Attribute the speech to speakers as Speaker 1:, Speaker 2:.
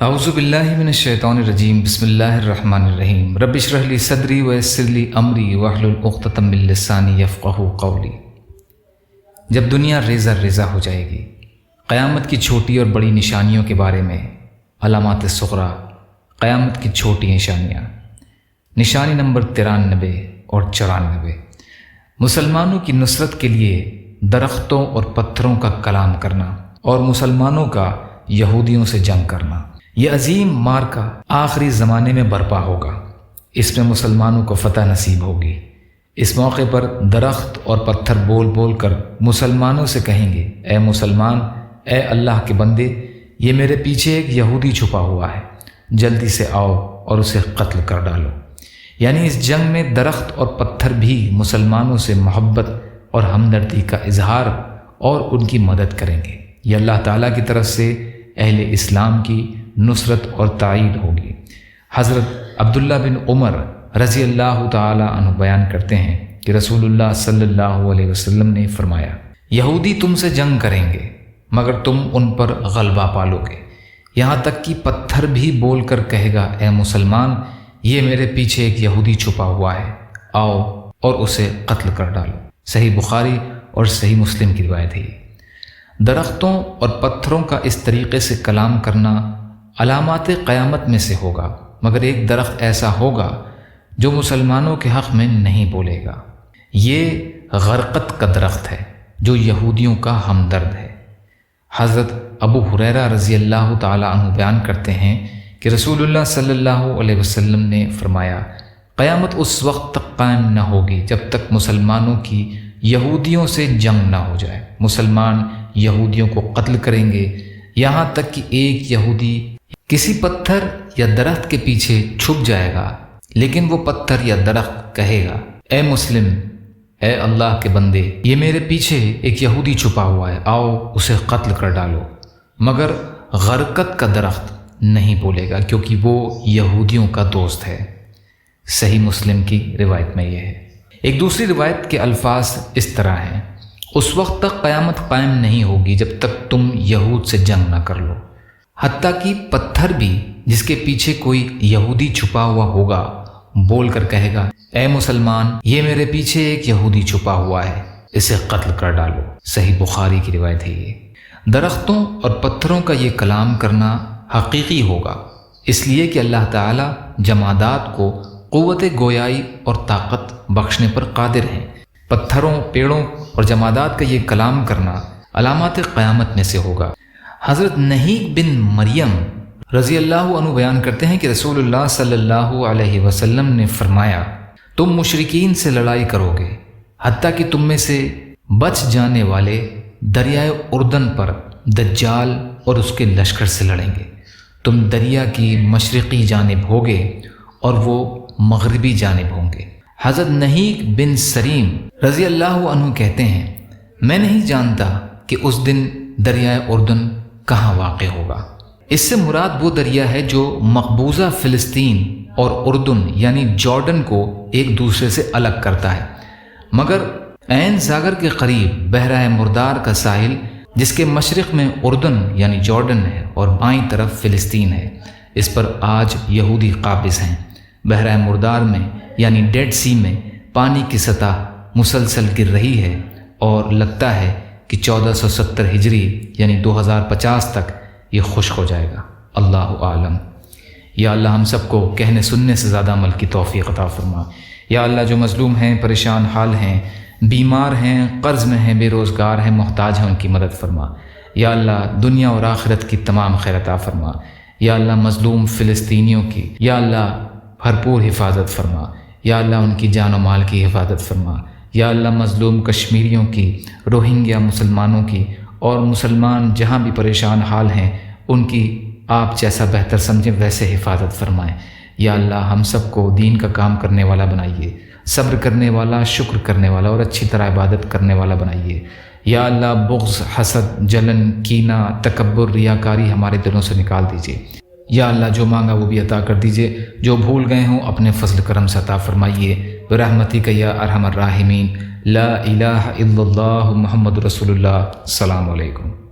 Speaker 1: اعوذ باللہ من الشیطان الرجیم بسم اللہ الرحمن الرحیم رب اشرح لی صدری ویسر لی امری واحلل عقدۃ من لسانی یفقہوا قولی۔ جب دنیا ریزہ ریزہ ہو جائے گی، قیامت کی چھوٹی اور بڑی نشانیوں کے بارے میں علامات صغریٰ، قیامت کی چھوٹی نشانیاں۔ نشانی نمبر 93 اور 94، مسلمانوں کی نصرت کے لیے درختوں اور پتھروں کا کلام کرنا اور مسلمانوں کا یہودیوں سے جنگ کرنا۔ یہ عظیم معرکہ آخری زمانے میں برپا ہوگا، اس میں مسلمانوں کو فتح نصیب ہوگی۔ اس موقع پر درخت اور پتھر بول بول کر مسلمانوں سے کہیں گے، اے مسلمان، اے اللہ کے بندے، یہ میرے پیچھے ایک یہودی چھپا ہوا ہے، جلدی سے آؤ اور اسے قتل کر ڈالو۔ یعنی اس جنگ میں درخت اور پتھر بھی مسلمانوں سے محبت اور ہمدردی کا اظہار اور ان کی مدد کریں گے۔ یہ اللہ تعالیٰ کی طرف سے اہل اسلام کی نصرت اور تائید ہوگی۔ حضرت عبداللہ بن عمر رضی اللہ تعالی عنہ بیان کرتے ہیں کہ رسول اللہ صلی اللہ علیہ وسلم نے فرمایا، یہودی تم سے جنگ کریں گے مگر تم ان پر غلبہ پالو گے، یہاں تک کہ پتھر بھی بول کر کہے گا، اے مسلمان، یہ میرے پیچھے ایک یہودی چھپا ہوا ہے، آؤ اور اسے قتل کر ڈالو۔ صحیح بخاری اور صحیح مسلم کی روایت ہے۔ درختوں اور پتھروں کا اس طریقے سے کلام کرنا علامات قیامت میں سے ہوگا، مگر ایک درخت ایسا ہوگا جو مسلمانوں کے حق میں نہیں بولے گا۔ یہ غرقت کا درخت ہے جو یہودیوں کا ہمدرد ہے۔ حضرت ابو ہریرہ رضی اللہ تعالی عنہ بیان کرتے ہیں کہ رسول اللہ صلی اللہ علیہ وسلم نے فرمایا، قیامت اس وقت تک قائم نہ ہوگی جب تک مسلمانوں کی یہودیوں سے جنگ نہ ہو جائے۔ مسلمان یہودیوں کو قتل کریں گے یہاں تک کہ ایک یہودی کسی پتھر یا درخت کے پیچھے چھپ جائے گا، لیکن وہ پتھر یا درخت کہے گا، اے مسلم، اے اللہ کے بندے، یہ میرے پیچھے ایک یہودی چھپا ہوا ہے، آؤ اسے قتل کر ڈالو۔ مگر غرقت کا درخت نہیں بولے گا کیونکہ وہ یہودیوں کا دوست ہے۔ صحیح مسلم کی روایت میں یہ ہے۔ ایک دوسری روایت کے الفاظ اس طرح ہیں، اس وقت تک قیامت قائم نہیں ہوگی جب تک تم یہود سے جنگ نہ کر لو، حتیٰ کہ پتھر بھی جس کے پیچھے کوئی یہودی چھپا ہوا ہوگا بول کر کہے گا، اے مسلمان، یہ میرے پیچھے ایک یہودی چھپا ہوا ہے، اسے قتل کر ڈالو۔ صحیح بخاری کی روایت ہے یہ۔ درختوں اور پتھروں کا یہ کلام کرنا حقیقی ہوگا، اس لیے کہ اللہ تعالیٰ جمادات کو قوت گویائی اور طاقت بخشنے پر قادر ہیں۔ پتھروں، پیڑوں اور جمادات کا یہ کلام کرنا علامات قیامت میں سے ہوگا۔ حضرت نہیق بن مریم رضی اللہ عنہ بیان کرتے ہیں کہ رسول اللہ صلی اللہ علیہ وسلم نے فرمایا، تم مشرکین سے لڑائی کرو گے حتیٰ کہ تم میں سے بچ جانے والے دریائے اردن پر دجال اور اس کے لشکر سے لڑیں گے۔ تم دریا کی مشرقی جانب ہوگے اور وہ مغربی جانب ہوں گے۔ حضرت نہیق بن سریم رضی اللہ عنہ کہتے ہیں، میں نہیں جانتا کہ اس دن دریائے اردن کہاں واقع ہوگا۔ اس سے مراد وہ دریا ہے جو مقبوضہ فلسطین اور اردن یعنی جارڈن کو ایک دوسرے سے الگ کرتا ہے، مگر عین زاگر کے قریب بحیرہ مردار کا ساحل جس کے مشرق میں اردن یعنی جارڈن ہے اور بائیں طرف فلسطین ہے، اس پر آج یہودی قابض ہیں۔ بحیرہ مردار میں یعنی ڈیڈ سی میں پانی کی سطح مسلسل گر رہی ہے اور لگتا ہے کہ 1470 ہجری یعنی 2050 تک یہ خشک ہو جائے گا۔ اللہ عالم۔ یا اللہ ہم سب کو کہنے سننے سے زیادہ عمل کی توفیق عطا فرما۔ یا اللہ جو مظلوم ہیں، پریشان حال ہیں، بیمار ہیں، قرض میں ہیں، بے روزگار ہیں، محتاج ہیں، ان کی مدد فرما۔ یا اللہ دنیا اور آخرت کی تمام خیر عطا فرما۔ یا اللہ مظلوم فلسطینیوں کی یا اللہ بھرپور حفاظت فرما۔ یا اللہ ان کی جان و مال کی حفاظت فرما۔ یا اللہ مظلوم کشمیریوں کی، روہنگیا مسلمانوں کی اور مسلمان جہاں بھی پریشان حال ہیں ان کی آپ جیسا بہتر سمجھیں ویسے حفاظت فرمائیں۔ یا اللہ ہم سب کو دین کا کام کرنے والا بنائیے، صبر کرنے والا، شکر کرنے والا اور اچھی طرح عبادت کرنے والا بنائیے۔ یا اللہ بغض، حسد، جلن، کینہ، تکبر، ریاکاری ہمارے دلوں سے نکال دیجیے۔ یا اللہ جو مانگا وہ بھی عطا کر دیجیے، جو بھول گئے ہوں اپنے فضل کرم سے عطا فرمائیے برحمتک یا ارحم الراحمین۔ لا الہ الا اللہ محمد رسول اللہ۔ السلام علیکم۔